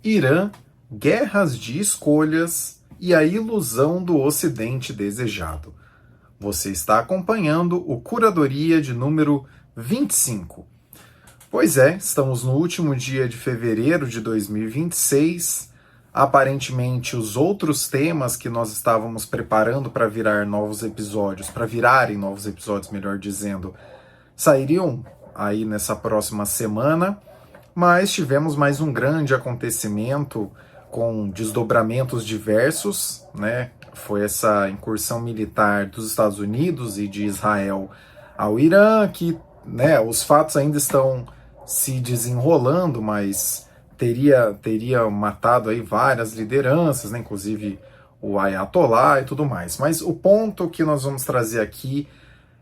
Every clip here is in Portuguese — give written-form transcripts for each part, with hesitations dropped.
Irã, guerras de escolhas e a ilusão do Ocidente desejado. Você está acompanhando o Curadoria de número 25. Pois é, estamos no último dia de fevereiro de 2026. Aparentemente, os outros temas que nós estávamos preparando para virarem novos episódios, melhor dizendo, sairiam aí nessa próxima semana, mas tivemos mais um grande acontecimento com desdobramentos diversos, né? Foi essa incursão militar dos Estados Unidos e de Israel ao Irã, que, né, os fatos ainda estão se desenrolando, mas teria matado aí várias lideranças, né, inclusive o Ayatollah e tudo mais. Mas o ponto que nós vamos trazer aqui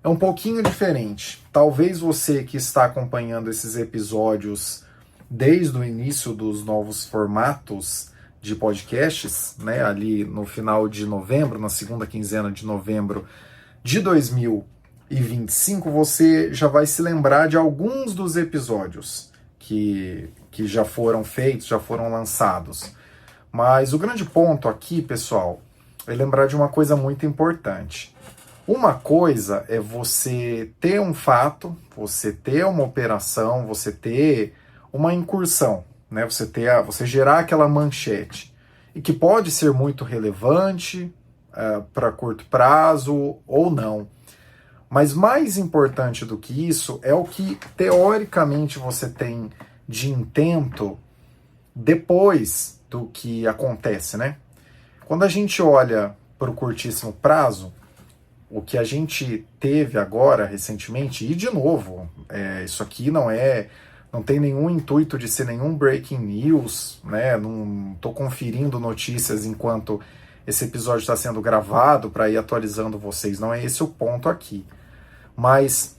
é um pouquinho diferente. Talvez você que está acompanhando esses episódios desde o início dos novos formatos de podcasts, né, ali no final de novembro, na segunda quinzena de novembro de 2025, você já vai se lembrar de alguns dos episódios que já foram feitos, já foram lançados. Mas o grande ponto aqui, pessoal, é lembrar de uma coisa muito importante. Uma coisa é você ter um fato, você ter uma operação, você ter uma incursão, né? Você gerar aquela manchete, e que pode ser muito relevante para curto prazo ou não. Mas mais importante do que isso é o que teoricamente você tem de intento depois do que acontece, né? Quando a gente olha para o curtíssimo prazo, o que a gente teve agora recentemente, e de novo, isso aqui não tem nenhum intuito de ser nenhum breaking news, né? Não estou conferindo notícias enquanto esse episódio está sendo gravado para ir atualizando vocês, não é esse o ponto aqui. Mas,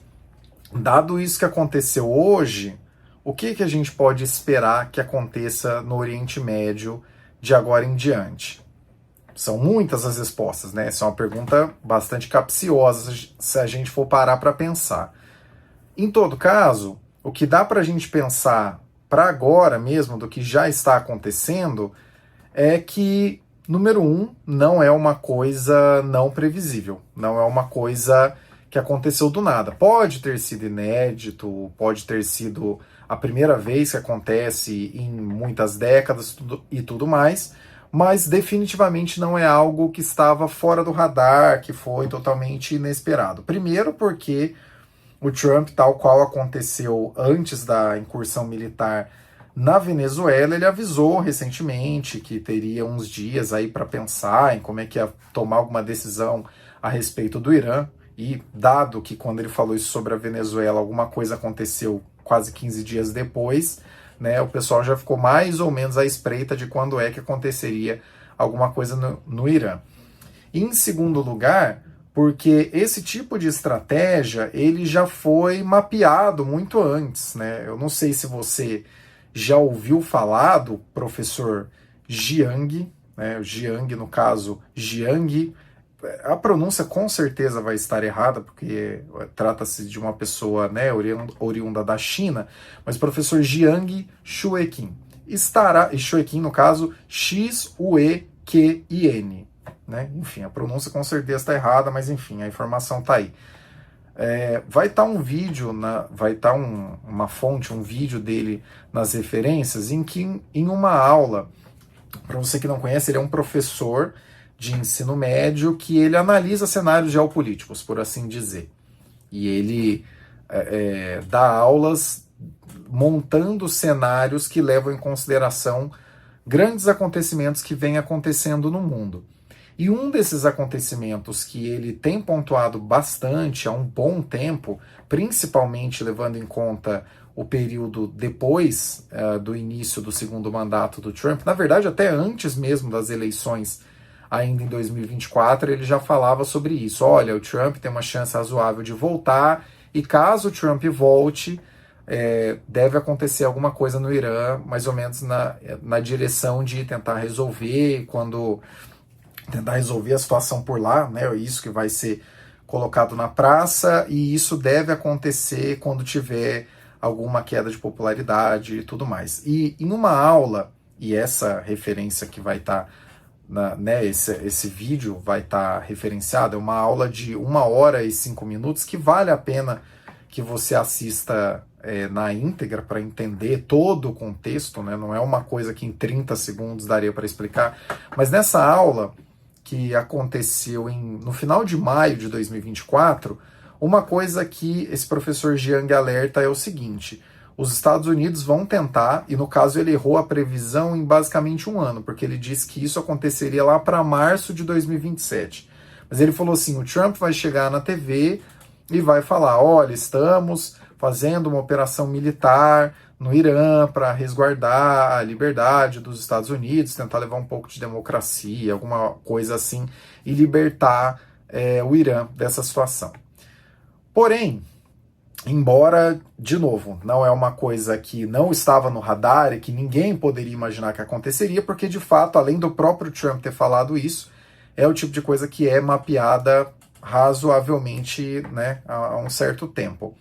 dado isso que aconteceu hoje, o que a gente pode esperar que aconteça no Oriente Médio de agora em diante? São muitas as respostas, né? Essa é uma pergunta bastante capciosa se a gente for parar para pensar. Em todo caso, o que dá para a gente pensar para agora mesmo do que já está acontecendo é que, número um, não é uma coisa não previsível, não é uma coisa que aconteceu do nada. Pode ter sido inédito, pode ter sido a primeira vez que acontece em muitas décadas e tudo mais, mas definitivamente não é algo que estava fora do radar, que foi totalmente inesperado. Primeiro porque o Trump, tal qual aconteceu antes da incursão militar na Venezuela, ele avisou recentemente que teria uns dias aí para pensar em como é que ia tomar alguma decisão a respeito do Irã, e dado que quando ele falou isso sobre a Venezuela, alguma coisa aconteceu quase 15 dias depois, né, o pessoal já ficou mais ou menos à espreita de quando é que aconteceria alguma coisa no Irã. E, em segundo lugar, porque esse tipo de estratégia ele já foi mapeado muito antes, né? Eu não sei se você já ouviu falar do professor Jiang, né? O Jiang, no caso, Jiang. A pronúncia com certeza vai estar errada, porque trata-se de uma pessoa, né, oriunda da China, mas o professor Jiang Shueqin estará, e Shueqin no caso, Xueqin, né? Enfim, a pronúncia com certeza está errada, mas enfim, a informação está aí. Vai estar um vídeo, vai estar uma fonte, um vídeo dele nas referências, em que em uma aula, para você que não conhece, ele é um professor de ensino médio que ele analisa cenários geopolíticos, por assim dizer. E ele dá aulas montando cenários que levam em consideração grandes acontecimentos que vêm acontecendo no mundo. E um desses acontecimentos que ele tem pontuado bastante há um bom tempo, principalmente levando em conta o período depois do início do segundo mandato do Trump, na verdade até antes mesmo das eleições, ainda em 2024, ele já falava sobre isso. Olha, o Trump tem uma chance razoável de voltar, e caso o Trump volte, deve acontecer alguma coisa no Irã, mais ou menos na direção de tentar resolver, tentar resolver a situação por lá, né? Isso que vai ser colocado na praça, e isso deve acontecer quando tiver alguma queda de popularidade e tudo mais. E em uma aula e essa referência que vai estar, né, esse vídeo vai estar referenciado, é uma aula de 1 hora e 5 minutos que vale a pena que você assista na íntegra para entender todo o contexto, né? Não é uma coisa que em 30 segundos daria para explicar, mas nessa aula que aconteceu no final de maio de 2024, uma coisa que esse professor Jiang alerta é o seguinte: os Estados Unidos vão tentar, e no caso ele errou a previsão em basicamente 1 ano, porque ele disse que isso aconteceria lá para março de 2027. Mas ele falou assim, o Trump vai chegar na TV e vai falar, olha, estamos fazendo uma operação militar no Irã para resguardar a liberdade dos Estados Unidos, tentar levar um pouco de democracia, alguma coisa assim, e libertar o Irã dessa situação. Porém, embora, de novo, não é uma coisa que não estava no radar e que ninguém poderia imaginar que aconteceria, porque de fato, além do próprio Trump ter falado isso, é o tipo de coisa que é mapeada razoavelmente, né, há um certo tempo.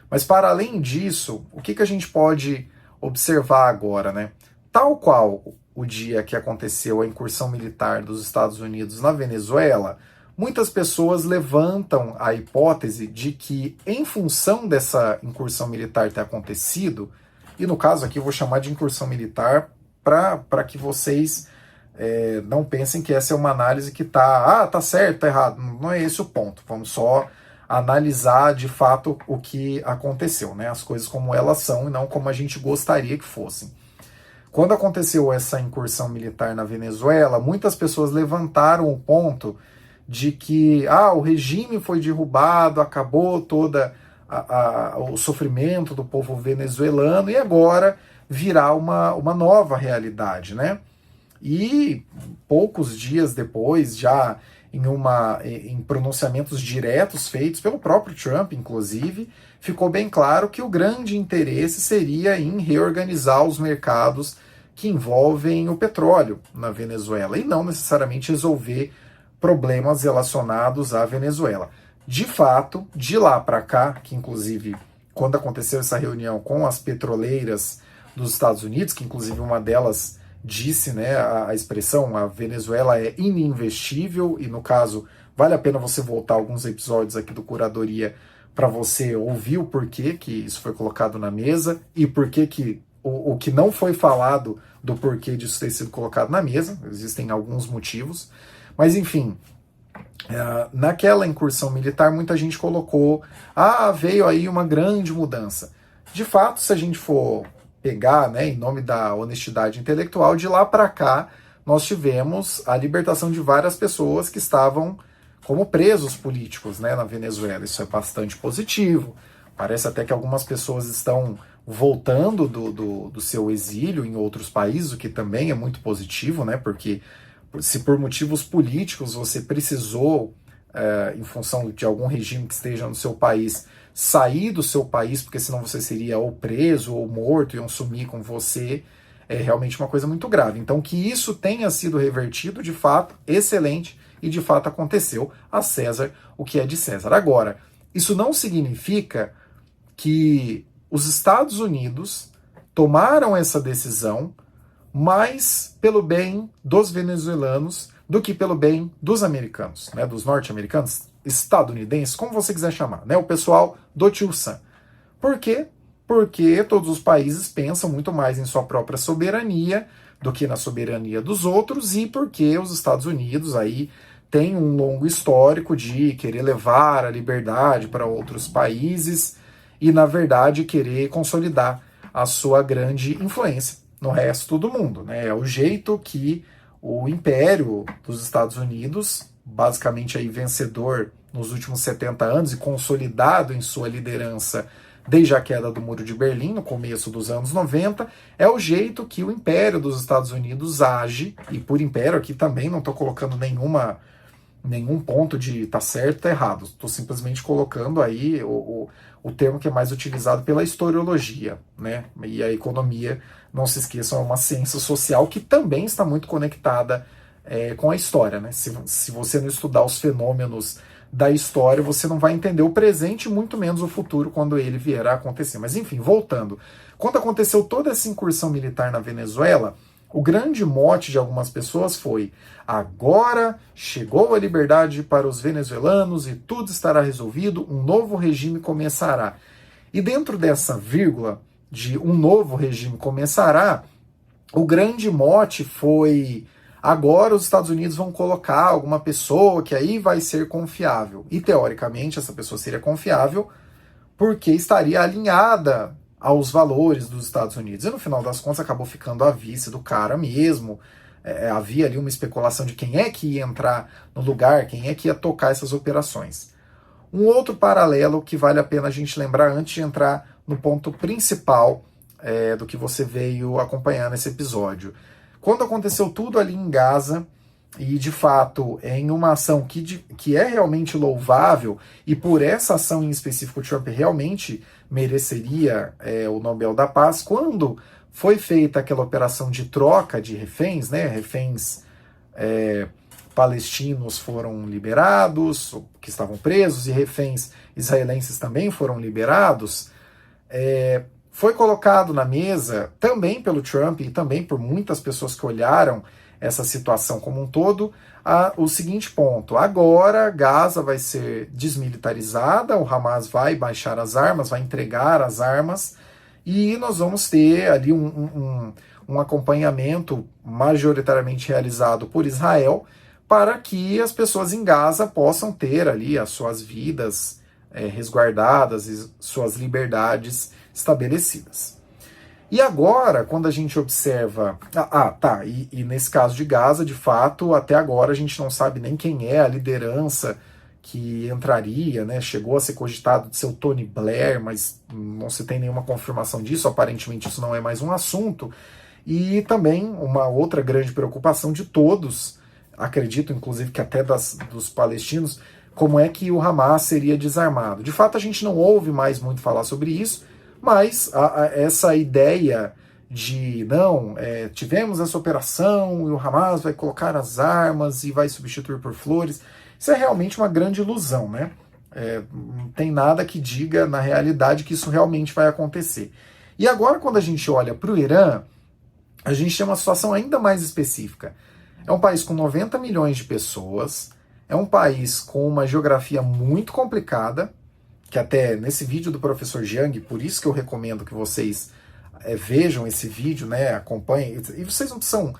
Mas para além disso, o que a gente pode observar agora, né? Tal qual o dia que aconteceu a incursão militar dos Estados Unidos na Venezuela, muitas pessoas levantam a hipótese de que, em função dessa incursão militar ter acontecido, e no caso aqui eu vou chamar de incursão militar para que vocês não pensem que essa é uma análise que tá certo, tá errado. Não é esse o ponto. Vamos só analisar de fato o que aconteceu, né? As coisas como elas são e não como a gente gostaria que fossem. Quando aconteceu essa incursão militar na Venezuela, muitas pessoas levantaram o ponto de que o regime foi derrubado, acabou toda o sofrimento do povo venezuelano e agora virá uma nova realidade, né? E poucos dias depois, já em pronunciamentos diretos feitos pelo próprio Trump, inclusive, ficou bem claro que o grande interesse seria em reorganizar os mercados que envolvem o petróleo na Venezuela e não necessariamente resolver problemas relacionados à Venezuela. De fato, de lá para cá, que inclusive quando aconteceu essa reunião com as petroleiras dos Estados Unidos, que inclusive uma delas disse, né, a expressão, a Venezuela é ininvestível, e no caso, vale a pena você voltar alguns episódios aqui do Curadoria para você ouvir o porquê que isso foi colocado na mesa e porquê que o que não foi falado do porquê disso ter sido colocado na mesa, existem alguns motivos, mas enfim, naquela incursão militar muita gente colocou, veio aí uma grande mudança. De fato, se a gente for pegar, né, em nome da honestidade intelectual, de lá para cá nós tivemos a libertação de várias pessoas que estavam como presos políticos, né, na Venezuela. Isso é bastante positivo. Parece até que algumas pessoas estão voltando do seu exílio em outros países, o que também é muito positivo, né, porque se por motivos políticos você precisou, em função de algum regime que esteja no seu país, sair do seu país, porque senão você seria ou preso ou morto, iam sumir com você, é realmente uma coisa muito grave. Então, que isso tenha sido revertido, de fato, excelente, e de fato aconteceu. A César o que é de César. Agora, isso não significa que os Estados Unidos tomaram essa decisão mais pelo bem dos venezuelanos do que pelo bem dos americanos, né, dos norte-americanos, estadunidenses, como você quiser chamar, né, o pessoal do Tio Sam. Por quê? Porque todos os países pensam muito mais em sua própria soberania do que na soberania dos outros, e porque os Estados Unidos aí têm um longo histórico de querer levar a liberdade para outros países e, na verdade, querer consolidar a sua grande influência no resto do mundo, né? É o jeito que o Império dos Estados Unidos, basicamente aí vencedor nos últimos 70 anos e consolidado em sua liderança desde a queda do Muro de Berlim, no começo dos anos 90, é o jeito que o Império dos Estados Unidos age, e por Império aqui também não estou colocando nenhum ponto de tá certo, tá errado, estou simplesmente colocando aí o termo que é mais utilizado pela historiologia, né? E a economia, não se esqueçam, é uma ciência social que também está muito conectada com a história, né? Se você não estudar os fenômenos da história, você não vai entender o presente, muito menos o futuro, quando ele vier a acontecer. Mas enfim, voltando. Quando aconteceu toda essa incursão militar na Venezuela, O grande mote de algumas pessoas foi: agora chegou a liberdade para os venezuelanos e tudo estará resolvido, um novo regime começará. E dentro dessa vírgula de um novo regime começará, o grande mote foi: agora os Estados Unidos vão colocar alguma pessoa que aí vai ser confiável. E teoricamente essa pessoa seria confiável porque estaria alinhada aos valores dos Estados Unidos. E no final das contas acabou ficando a vice do cara mesmo. Havia ali uma especulação de quem é que ia entrar no lugar, quem é que ia tocar essas operações. Um outro paralelo que vale a pena a gente lembrar antes de entrar no ponto principal do que você veio acompanhar nesse episódio. Quando aconteceu tudo ali em Gaza, e de fato em uma ação que é realmente louvável, e por essa ação em específico o Trump realmente mereceria o Nobel da Paz, quando foi feita aquela operação de troca de reféns, né, reféns palestinos foram liberados, que estavam presos, e reféns israelenses também foram liberados, foi colocado na mesa, também pelo Trump e também por muitas pessoas que olharam essa situação como um todo, o seguinte ponto: agora Gaza vai ser desmilitarizada, o Hamas vai baixar as armas, vai entregar as armas, e nós vamos ter ali um acompanhamento majoritariamente realizado por Israel para que as pessoas em Gaza possam ter ali as suas vidas resguardadas e suas liberdades estabelecidas. E agora, quando a gente observa... E nesse caso de Gaza, de fato, até agora a gente não sabe nem quem é a liderança que entraria, né? Chegou a ser cogitado de ser o Tony Blair, mas não se tem nenhuma confirmação disso, aparentemente isso não é mais um assunto. E também uma outra grande preocupação de todos, acredito inclusive que até dos palestinos, como é que o Hamas seria desarmado. De fato, a gente não ouve mais muito falar sobre isso, mas essa ideia de, tivemos essa operação e o Hamas vai colocar as armas e vai substituir por flores, isso é realmente uma grande ilusão, né? Não tem nada que diga na realidade que isso realmente vai acontecer. E agora, quando a gente olha para o Irã, a gente tem uma situação ainda mais específica. É um país com 90 milhões de pessoas, é um país com uma geografia muito complicada, que até nesse vídeo do professor Jiang, por isso que eu recomendo que vocês vejam esse vídeo, né, acompanhem, e vocês não precisam...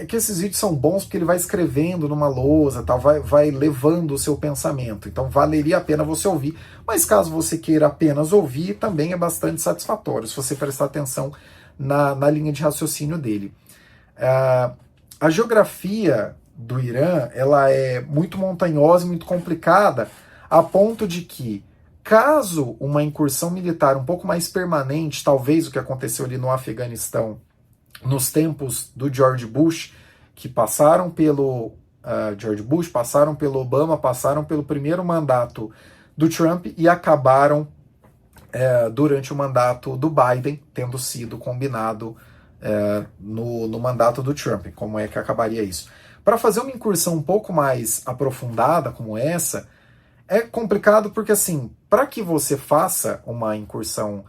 que esses vídeos são bons porque ele vai escrevendo numa lousa, tal, vai levando o seu pensamento, então valeria a pena você ouvir, mas caso você queira apenas ouvir, também é bastante satisfatório, se você prestar atenção na linha de raciocínio dele. A geografia do Irã, ela é muito montanhosa e muito complicada, a ponto de que, caso uma incursão militar um pouco mais permanente, talvez o que aconteceu ali no Afeganistão, nos tempos do George Bush, que passaram pelo George Bush, passaram pelo Obama, passaram pelo primeiro mandato do Trump e acabaram durante o mandato do Biden, tendo sido combinado no mandato do Trump. Como é que acabaria isso? Para fazer uma incursão um pouco mais aprofundada como essa, é complicado porque, assim, para que você faça uma incursão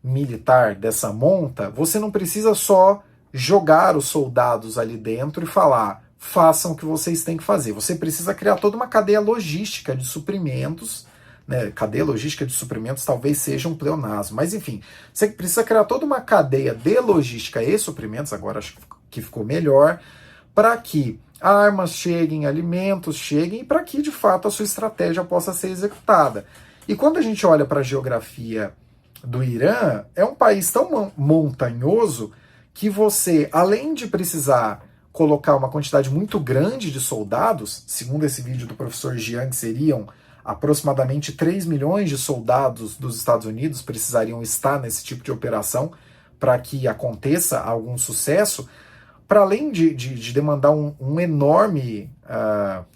militar dessa monta, você não precisa só jogar os soldados ali dentro e falar, façam o que vocês têm que fazer. Você precisa criar toda uma cadeia logística de suprimentos, né? Cadeia logística de suprimentos talvez seja um pleonasmo, mas enfim, você precisa criar toda uma cadeia de logística e suprimentos, agora acho que ficou melhor, para que armas cheguem, alimentos cheguem, e para que, de fato, a sua estratégia possa ser executada. E quando a gente olha para a geografia do Irã, é um país tão montanhoso que você, além de precisar colocar uma quantidade muito grande de soldados, segundo esse vídeo do professor Jiang, seriam aproximadamente 3 milhões de soldados dos Estados Unidos precisariam estar nesse tipo de operação para que aconteça algum sucesso, para além de demandar um enorme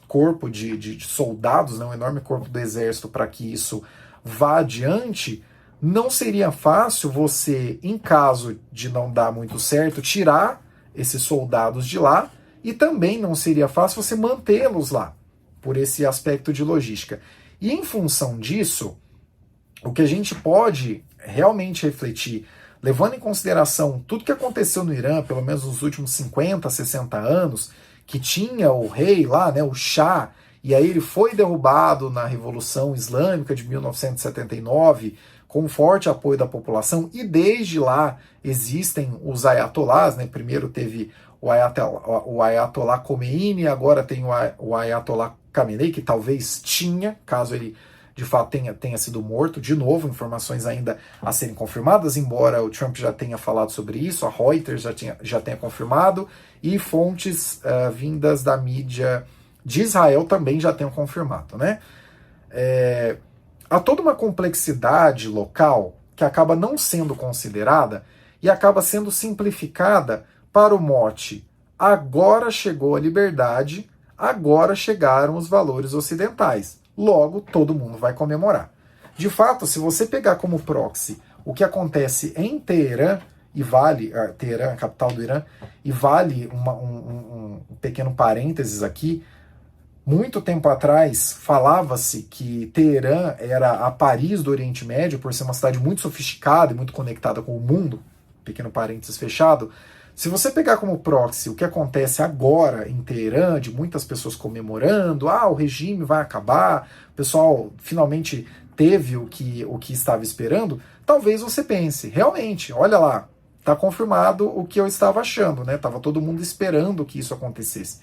corpo de soldados, né, um enorme corpo do exército para que isso vá adiante, não seria fácil você, em caso de não dar muito certo, tirar esses soldados de lá, e também não seria fácil você mantê-los lá, por esse aspecto de logística. E em função disso, o que a gente pode realmente refletir levando em consideração tudo que aconteceu no Irã, pelo menos nos últimos 50, 60 anos, que tinha o rei lá, né, o Shah, e aí ele foi derrubado na Revolução Islâmica de 1979, com forte apoio da população, e desde lá existem os ayatolás, né? Primeiro teve o Ayatollah Khomeini, agora tem o Ayatollah Khamenei, que talvez tinha, caso ele de fato tenha sido morto. De novo, informações ainda a serem confirmadas, embora o Trump já tenha falado sobre isso, a Reuters já tenha confirmado, e fontes vindas da mídia de Israel também já tenham confirmado, né? Há toda uma complexidade local que acaba não sendo considerada e acaba sendo simplificada para o mote: agora chegou a liberdade, agora chegaram os valores ocidentais. Logo, todo mundo vai comemorar. De fato, se você pegar como proxy o que acontece em Teherã, e vale, Teherã, a capital do Irã, e vale um pequeno parênteses aqui, muito tempo atrás falava-se que Teherã era a Paris do Oriente Médio, por ser uma cidade muito sofisticada e muito conectada com o mundo, pequeno parênteses fechado. Se você pegar como proxy o que acontece agora em Teherã, de muitas pessoas comemorando, o regime vai acabar, o pessoal finalmente teve o que estava esperando, talvez você pense, realmente, olha lá, está confirmado o que eu estava achando, né? Estava todo mundo esperando que isso acontecesse.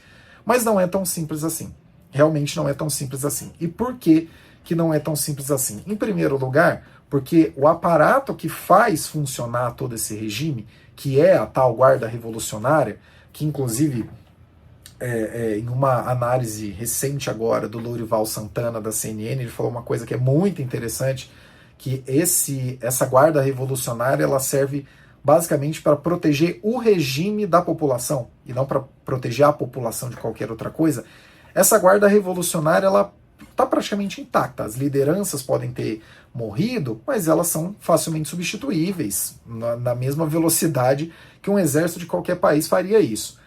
Mas não é tão simples assim. Realmente não é tão simples assim. E por que não é tão simples assim? Em primeiro lugar, porque o aparato que faz funcionar todo esse regime, que é a tal guarda revolucionária, que inclusive em uma análise recente agora do Lourival Santana da CNN, ele falou uma coisa que é muito interessante, que essa guarda revolucionária ela serve basicamente para proteger o regime da população e não para proteger a população de qualquer outra coisa. Essa guarda revolucionária ela está praticamente intacta. As lideranças podem ter morrido, mas elas são facilmente substituíveis, na mesma velocidade que um exército de qualquer país faria isso.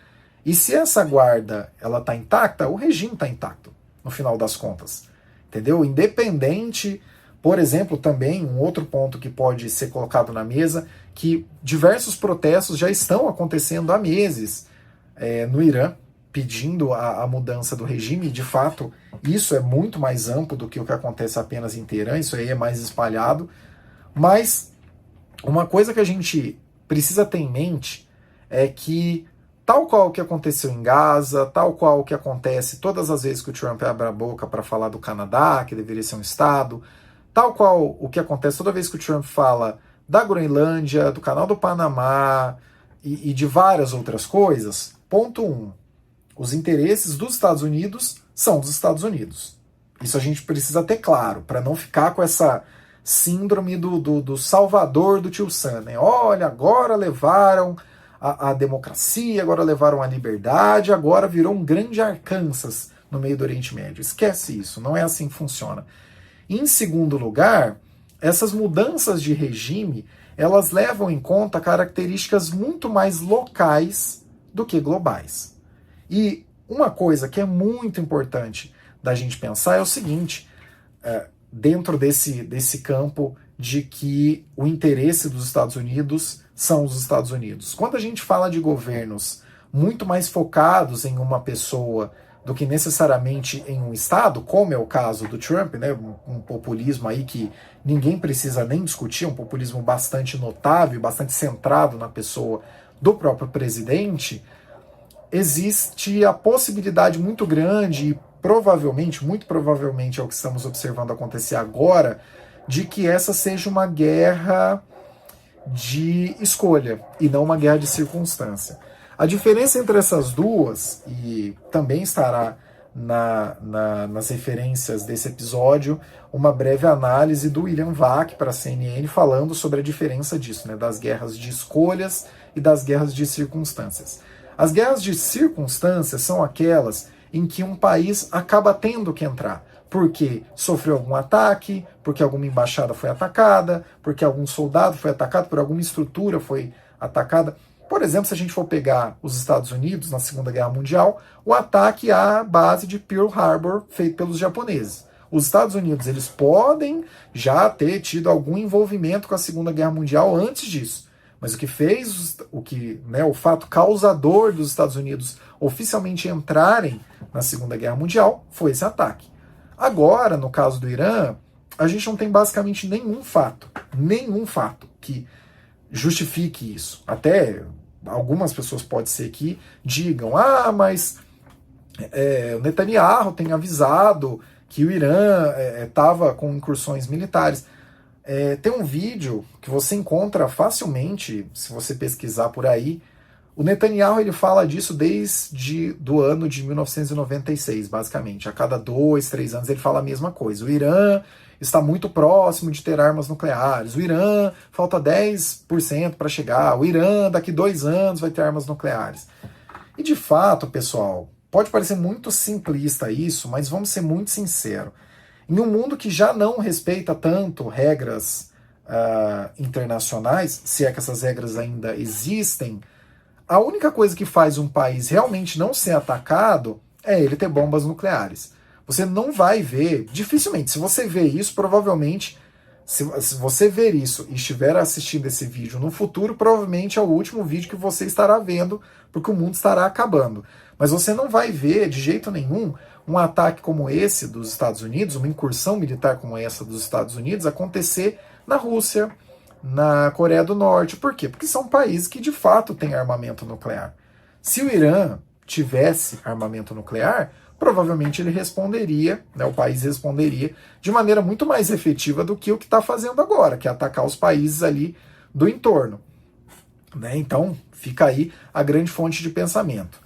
E se essa guarda ela está intacta, o regime está intacto, no final das contas. Entendeu? Independente, por exemplo, também um outro ponto que pode ser colocado na mesa, que diversos protestos já estão acontecendo há meses no Irã, pedindo a mudança do regime. De fato, isso é muito mais amplo do que o que acontece apenas em Teherã, isso aí é mais espalhado. Mas uma coisa que a gente precisa ter em mente é que, tal qual o que aconteceu em Gaza, tal qual o que acontece todas as vezes que o Trump abre a boca para falar do Canadá, que deveria ser um estado, tal qual o que acontece toda vez que o Trump fala da Groenlândia, do Canal do Panamá e de várias outras coisas, ponto 1. Os interesses dos Estados Unidos são dos Estados Unidos. Isso a gente precisa ter claro, para não ficar com essa síndrome do salvador do tio Sam, né? Olha, agora levaram a democracia, agora levaram a liberdade, agora virou um grande Arkansas no meio do Oriente Médio. Esquece isso, não é assim que funciona. Em segundo lugar, essas mudanças de regime, elas levam em conta características muito mais locais do que globais. E uma coisa que é muito importante da gente pensar é o seguinte, dentro desse campo de que o interesse dos Estados Unidos são os Estados Unidos. Quando a gente fala de governos muito mais focados em uma pessoa do que necessariamente em um estado, como é o caso do Trump, né, um populismo aí que ninguém precisa nem discutir, um populismo bastante notável, bastante centrado na pessoa do próprio presidente, existe a possibilidade muito grande, e provavelmente, muito provavelmente é o que estamos observando acontecer agora, de que essa seja uma guerra de escolha e não uma guerra de circunstância. A diferença entre essas duas, e também estará nas referências desse episódio, uma breve análise do William Vac para a CNN falando sobre a diferença disso, né, das guerras de escolhas e das guerras de circunstâncias. As guerras de circunstâncias são aquelas em que um país acaba tendo que entrar, porque sofreu algum ataque, porque alguma embaixada foi atacada, porque algum soldado foi atacado, por alguma estrutura foi atacada. Por exemplo, se a gente for pegar os Estados Unidos na Segunda Guerra Mundial, o ataque à base de Pearl Harbor feito pelos japoneses. Os Estados Unidos eles podem já ter tido algum envolvimento com a Segunda Guerra Mundial antes disso, Mas o que fez, o fato causador dos Estados Unidos oficialmente entrarem na Segunda Guerra Mundial foi esse ataque. Agora, no caso do Irã, a gente não tem basicamente nenhum fato que justifique isso. Até algumas pessoas pode ser que digam, mas o Netanyahu tem avisado que o Irã estava com incursões militares. Tem um vídeo que você encontra facilmente, se você pesquisar por aí. O Netanyahu ele fala disso desde do ano de 1996, basicamente. A cada 2, 3 anos ele fala a mesma coisa. O Irã está muito próximo de ter armas nucleares. O Irã falta 10% para chegar. O Irã daqui 2 anos vai ter armas nucleares. E de fato, pessoal, pode parecer muito simplista isso, mas vamos ser muito sinceros. Em um mundo que já não respeita tanto regras internacionais, se é que essas regras ainda existem, a única coisa que faz um país realmente não ser atacado é ele ter bombas nucleares. Você não vai ver, dificilmente, se você ver isso, provavelmente, se você ver isso e estiver assistindo esse vídeo no futuro, provavelmente é o último vídeo que você estará vendo, porque o mundo estará acabando. Mas você não vai ver, de jeito nenhum, um ataque como esse dos Estados Unidos, uma incursão militar como essa dos Estados Unidos, acontecer na Rússia, na Coreia do Norte. Por quê? Porque são países que de fato têm armamento nuclear. Se o Irã tivesse armamento nuclear, provavelmente ele responderia, o país responderia de maneira muito mais efetiva do que o que está fazendo agora, que é atacar os países ali do entorno. Então, fica aí a grande fonte de pensamento.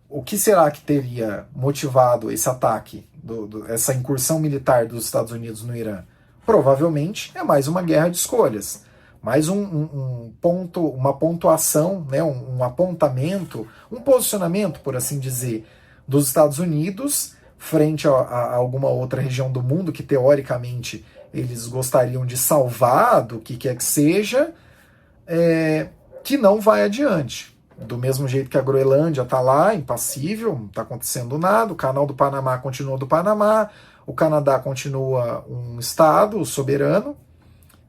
O que será que teria motivado esse ataque, essa incursão militar dos Estados Unidos no Irã? Provavelmente é mais uma guerra de escolhas, mais um ponto, uma pontuação, um apontamento, um posicionamento, por assim dizer, dos Estados Unidos frente a alguma outra região do mundo que teoricamente eles gostariam de salvar do que quer que seja, que não vai adiante. Do mesmo jeito que a Groenlândia está lá, impassível, não está acontecendo nada, o canal do Panamá continua do Panamá, o Canadá continua um estado soberano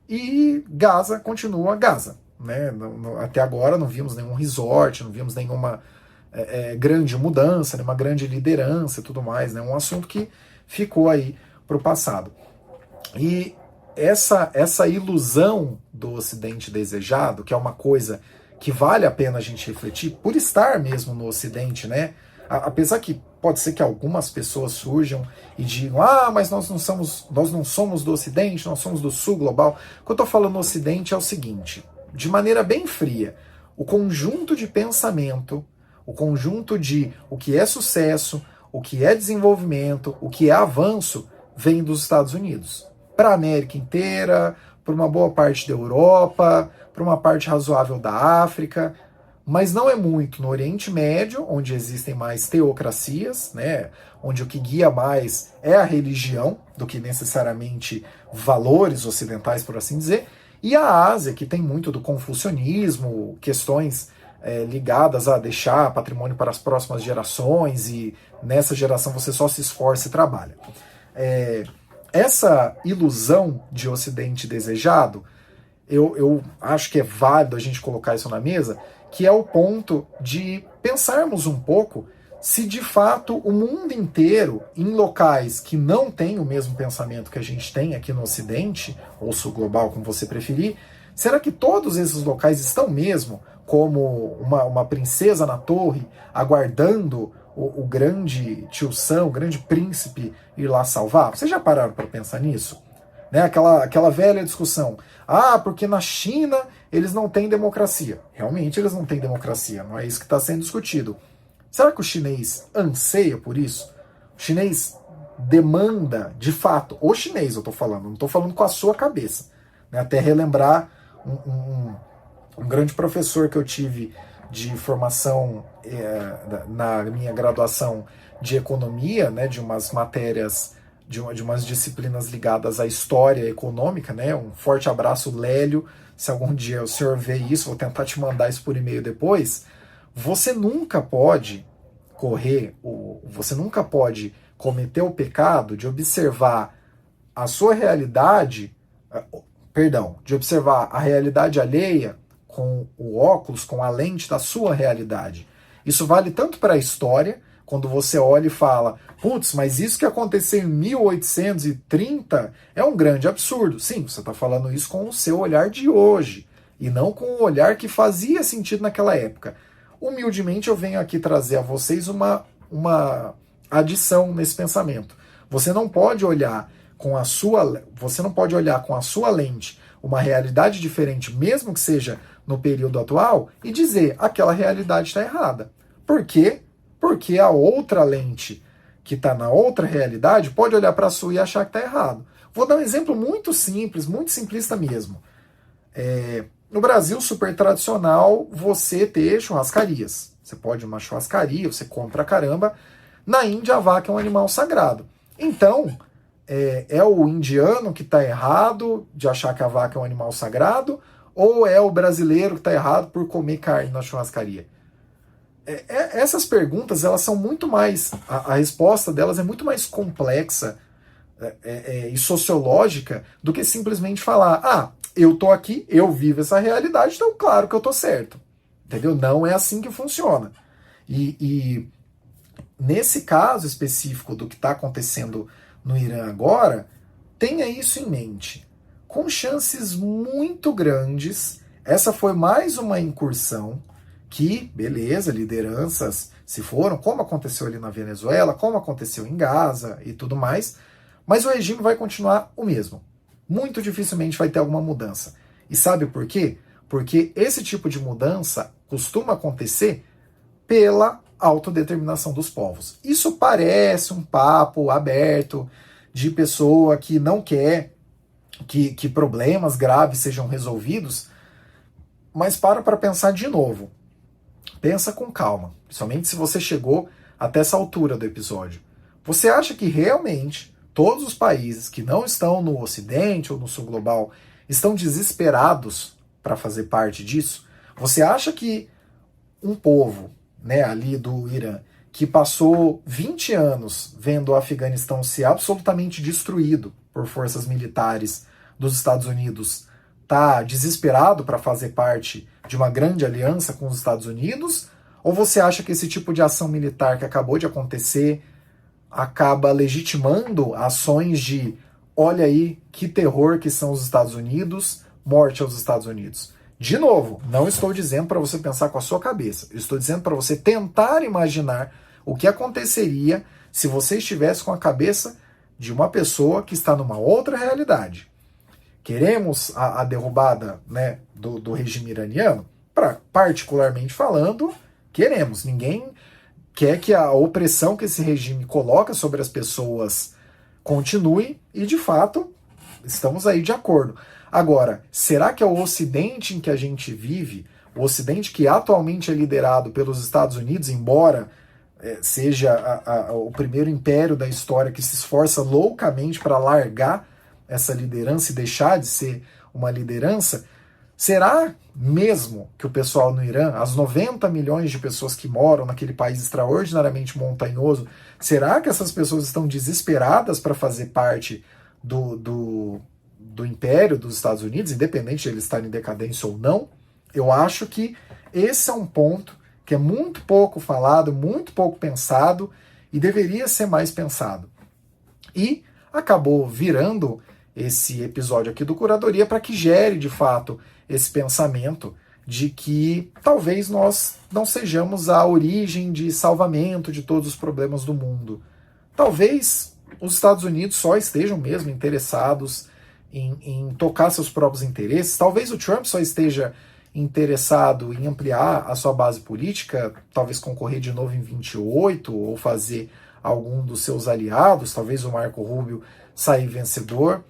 e Gaza continua Gaza. Até agora não vimos nenhum resort, não vimos nenhuma grande mudança, nenhuma grande liderança e tudo mais. Um assunto que ficou aí para o passado. E essa ilusão do Ocidente desejado, que é uma coisa que vale a pena a gente refletir, por estar mesmo no Ocidente, apesar que pode ser que algumas pessoas surjam e digam, mas nós não somos do Ocidente, nós somos do Sul global. O que eu estou falando no Ocidente é o seguinte, de maneira bem fria, o conjunto de pensamento, o conjunto de o que é sucesso, o que é desenvolvimento, o que é avanço, vem dos Estados Unidos. Para a América inteira, para uma boa parte da Europa, para uma parte razoável da África, mas não é muito no Oriente Médio, onde existem mais teocracias, onde o que guia mais é a religião, do que necessariamente valores ocidentais, por assim dizer, e a Ásia, que tem muito do confucionismo, questões ligadas a deixar patrimônio para as próximas gerações, e nessa geração você só se esforça e trabalha. Essa ilusão de Ocidente desejado, eu acho que é válido a gente colocar isso na mesa, que é o ponto de pensarmos um pouco se de fato o mundo inteiro, em locais que não têm o mesmo pensamento que a gente tem aqui no Ocidente, ou Sul global, como você preferir, será que todos esses locais estão mesmo como uma princesa na torre, aguardando o grande tio-san, o grande príncipe ir lá salvar? Vocês já pararam para pensar nisso? Aquela velha discussão. Porque na China eles não têm democracia. Realmente eles não têm democracia, não é isso que está sendo discutido. Será que o chinês anseia por isso? O chinês demanda, de fato, o chinês eu estou falando, não estou falando com a sua cabeça. Até relembrar um grande professor que eu tive de formação na minha graduação de economia, de umas matérias, de umas disciplinas ligadas à história econômica, Um forte abraço, Lélio. Se algum dia o senhor vê isso, vou tentar te mandar isso por e-mail depois. Você nunca pode você nunca pode cometer o pecado de observar a sua realidade, de observar a realidade alheia com o óculos, com a lente da sua realidade. Isso vale tanto para a história, quando você olha e fala, putz, mas isso que aconteceu em 1830 é um grande absurdo. Sim, você está falando isso com o seu olhar de hoje, e não com o olhar que fazia sentido naquela época. Humildemente eu venho aqui trazer a vocês uma adição nesse pensamento. Você não pode olhar com a sua lente uma realidade diferente, mesmo que seja no período atual, e dizer aquela realidade está errada. Por quê? Porque a outra lente que está na outra realidade pode olhar para a sua e achar que está errado. Vou dar um exemplo muito simples, muito simplista mesmo. No Brasil, super tradicional, você ter churrascarias. Você pode ir numa churrascaria, você come pra caramba. Na Índia, a vaca é um animal sagrado. Então, é o indiano que está errado de achar que a vaca é um animal sagrado, ou é o brasileiro que está errado por comer carne na churrascaria? Essas perguntas, elas são muito mais... A resposta delas é muito mais complexa e sociológica do que simplesmente falar, eu tô aqui, eu vivo essa realidade, então claro que eu tô certo. Entendeu? Não é assim que funciona. E nesse caso específico do que está acontecendo no Irã agora, tenha isso em mente. Com chances muito grandes, essa foi mais uma incursão que, beleza, lideranças se foram, como aconteceu ali na Venezuela, como aconteceu em Gaza e tudo mais, mas o regime vai continuar o mesmo. Muito dificilmente vai ter alguma mudança. E sabe por quê? Porque esse tipo de mudança costuma acontecer pela autodeterminação dos povos. Isso parece um papo aberto de pessoa que não quer que problemas graves sejam resolvidos, mas para pensar de novo. Pensa com calma, principalmente se você chegou até essa altura do episódio. Você acha que realmente todos os países que não estão no Ocidente ou no Sul Global estão desesperados para fazer parte disso? Você acha que um povo, ali do Irã, que passou 20 anos vendo o Afeganistão ser absolutamente destruído por forças militares dos Estados Unidos, tá desesperado para fazer parte de uma grande aliança com os Estados Unidos? Ou você acha que esse tipo de ação militar que acabou de acontecer acaba legitimando ações de olha aí que terror que são os Estados Unidos, morte aos Estados Unidos? De novo, não estou dizendo para você pensar com a sua cabeça. Eu estou dizendo para você tentar imaginar o que aconteceria se você estivesse com a cabeça de uma pessoa que está numa outra realidade. Queremos a derrubada do regime iraniano? Particularmente falando, queremos. Ninguém quer que a opressão que esse regime coloca sobre as pessoas continue e, de fato, estamos aí de acordo. Agora, será que é o Ocidente em que a gente vive, o Ocidente que atualmente é liderado pelos Estados Unidos, embora seja o primeiro império da história que se esforça loucamente para largar essa liderança e deixar de ser uma liderança, será mesmo que o pessoal no Irã, as 90 milhões de pessoas que moram naquele país extraordinariamente montanhoso, será que essas pessoas estão desesperadas para fazer parte do império dos Estados Unidos, independente de eles estarem em decadência ou não? Eu acho que esse é um ponto que é muito pouco falado, muito pouco pensado e deveria ser mais pensado. E acabou virando esse episódio aqui do Curadoria para que gere, de fato, esse pensamento de que talvez nós não sejamos a origem de salvamento de todos os problemas do mundo. Talvez os Estados Unidos só estejam mesmo interessados em tocar seus próprios interesses. Talvez o Trump só esteja interessado em ampliar a sua base política, talvez concorrer de novo em 28 ou fazer algum dos seus aliados, talvez o Marco Rubio sair vencedor.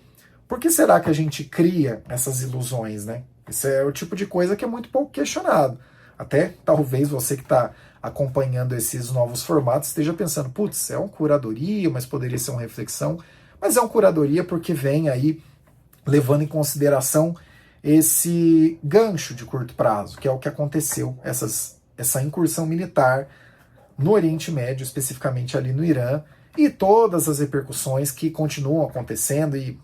Por que será que a gente cria essas ilusões, né? Isso é o tipo de coisa que é muito pouco questionado. Até talvez você que está acompanhando esses novos formatos esteja pensando, putz, é um curadoria, mas poderia ser uma reflexão. Mas é um curadoria porque vem aí levando em consideração esse gancho de curto prazo, que é o que aconteceu, essa incursão militar no Oriente Médio, especificamente ali no Irã, e todas as repercussões que continuam acontecendo, e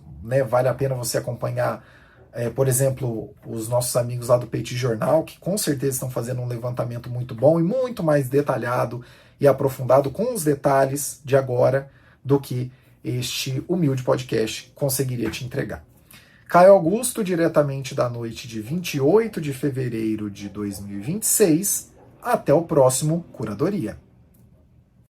vale a pena você acompanhar por exemplo, os nossos amigos lá do Petit Jornal, que com certeza estão fazendo um levantamento muito bom e muito mais detalhado e aprofundado com os detalhes de agora do que este humilde podcast conseguiria te entregar. Caio Augusto, diretamente da noite de 28 de fevereiro de 2026. Até o próximo Curadoria.